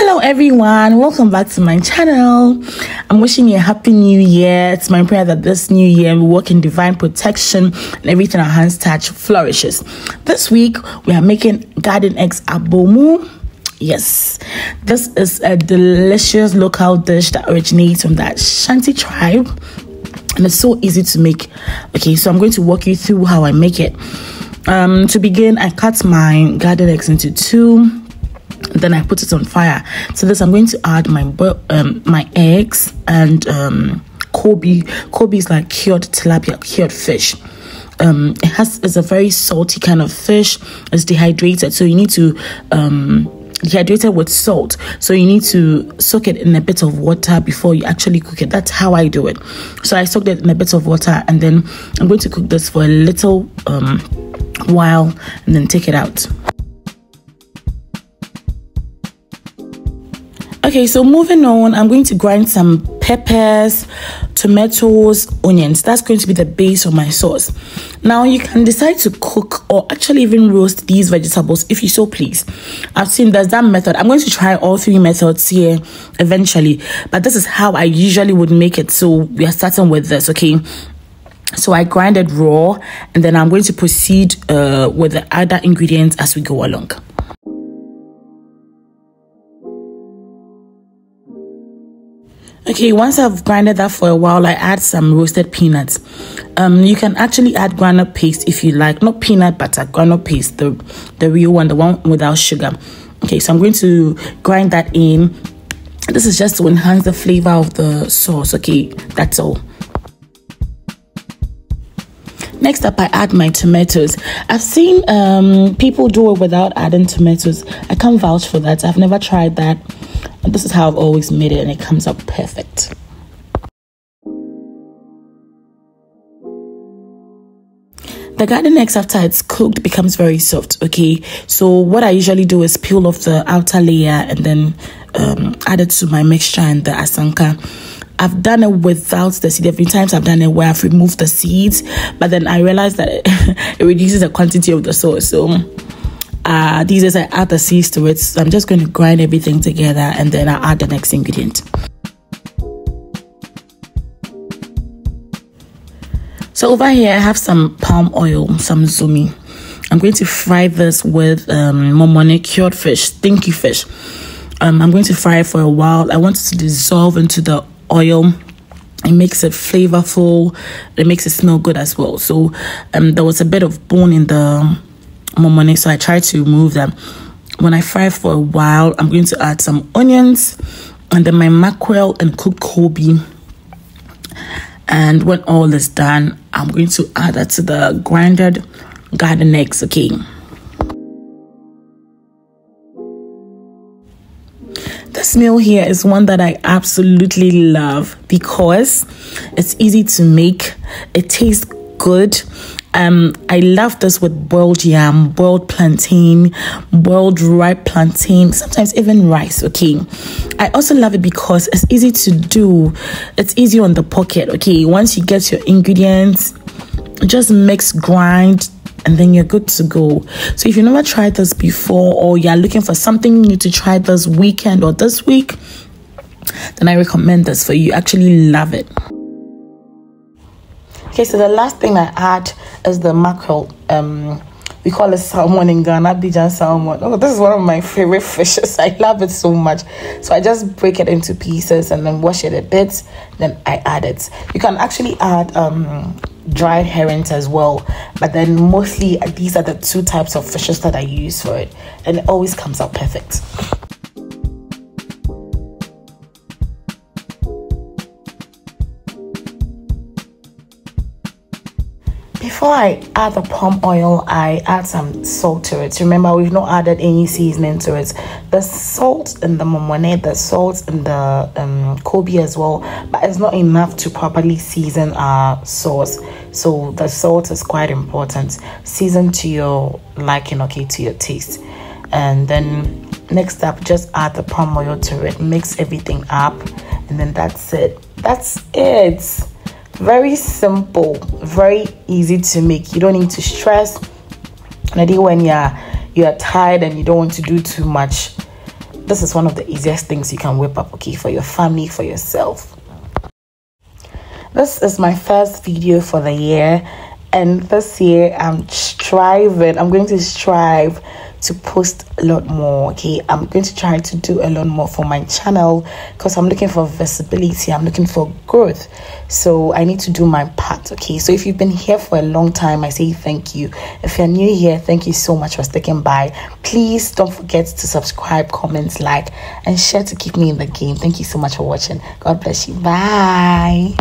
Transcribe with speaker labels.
Speaker 1: Hello everyone, welcome back to my channel. I'm wishing you a happy new year. It's my prayer that this new year we walk in divine protection and everything our hands touch flourishes. This week we are making Garden Eggs Abomu. Yes, this is a delicious local dish that originates from the Ashanti tribe and it's so easy to make. Okay, so I'm going to walk you through how I make it. To begin, I cut my garden eggs into two. Then I put it on fire. To this, I'm going to add my eggs and Kobe. Kobe is like cured tilapia, cured fish. It's a very salty kind of fish. It's dehydrated, so you need to dehydrate it with salt. So you need to soak it in a bit of water before you actually cook it. That's how I do it. So I soaked it in a bit of water, and then I'm going to cook this for a little while, and then take it out. Okay, so moving on, I'm going to grind some peppers, tomatoes, onions. That's going to be the base of my sauce. Now, you can decide to cook or actually even roast these vegetables if you so please. I've seen there's that method. I'm going to try all three methods here eventually, but this is how I usually would make it. So we are starting with this, okay? So I grind it raw, and then I'm going to proceed with the other ingredients as we go along. Okay, once I've grinded that for a while, I add some roasted peanuts. You can actually add groundnut paste if you like. Not peanut butter, groundnut paste, the real one, the one without sugar. Okay, so I'm going to grind that in. This is just to enhance the flavor of the sauce. Okay, that's all. Next up, I add my tomatoes. I've seen people do it without adding tomatoes. I can't vouch for that. I've never tried that. This is how I've always made it, and it comes out perfect. The garden eggs, after it's cooked, becomes very soft, okay? So what I usually do is peel off the outer layer and then add it to my mixture and the asanka. I've done it without the seed. Every time I've done it where I've removed the seeds, but then I realized that it reduces the quantity of the sauce. So these days I add the seeds to it. So I'm just going to grind everything together, and then I'll add the next ingredient. So over here I have some palm oil, some zumi. I'm going to fry this with momone, cured fish, stinky fish. I'm going to fry it for a while. I want it to dissolve into the oil. It makes it flavorful. It makes it smell good as well. So there was a bit of bone in the momone, so I tried to remove them. When I fry for a while, I'm going to add some onions and then my mackerel and cooked Kobe. And when all is done, I'm going to add that to the grinded garden eggs, okay? This meal here is one that I absolutely love because it's easy to make. It tastes good. I love this with boiled yam, boiled plantain, boiled ripe plantain, sometimes even rice, okay? I also love it because it's easy to do. It's easy on the pocket, okay? Once you get your ingredients, just mix, grind, and then you're good to go. So if you've never tried this before, or you're looking for something new to try this weekend or this week, then I recommend this for you. Actually love it. Okay, so the last thing I add is the mackerel. We call it salmon in Ghana, Bijan salmon. Oh, this is one of my favorite fishes. I love it so much. So I just break it into pieces and then wash it a bit. Then I add it. You can actually add dried herrings as well, but then mostly these are the two types of fishes that I use for it, and it always comes out perfect. Before I add the palm oil, I add some salt to it. Remember, we've not added any seasoning to it. The salt in the momone, the salt in the Kobe as well, but it's not enough to properly season our sauce. So the salt is quite important. Season to your liking, okay, to your taste. And then next up, just add the palm oil to it. Mix everything up, and then that's it. That's it. Very simple, very easy to make. You don't need to stress. Maybe when you're tired and you don't want to do too much, this is one of the easiest things you can whip up, okay, for your family, for yourself. This is my first video for the year, and this year I'm going to strive to post a lot more, okay. I'm going to try to do a lot more for my channel because I'm looking for visibility, I'm looking for growth, so I need to do my part, okay. So if you've been here for a long time, I say thank you. If you're new here, thank you so much for sticking by. Please don't forget to subscribe, comment, like, and share to keep me in the game. Thank you so much for watching. God bless you. Bye.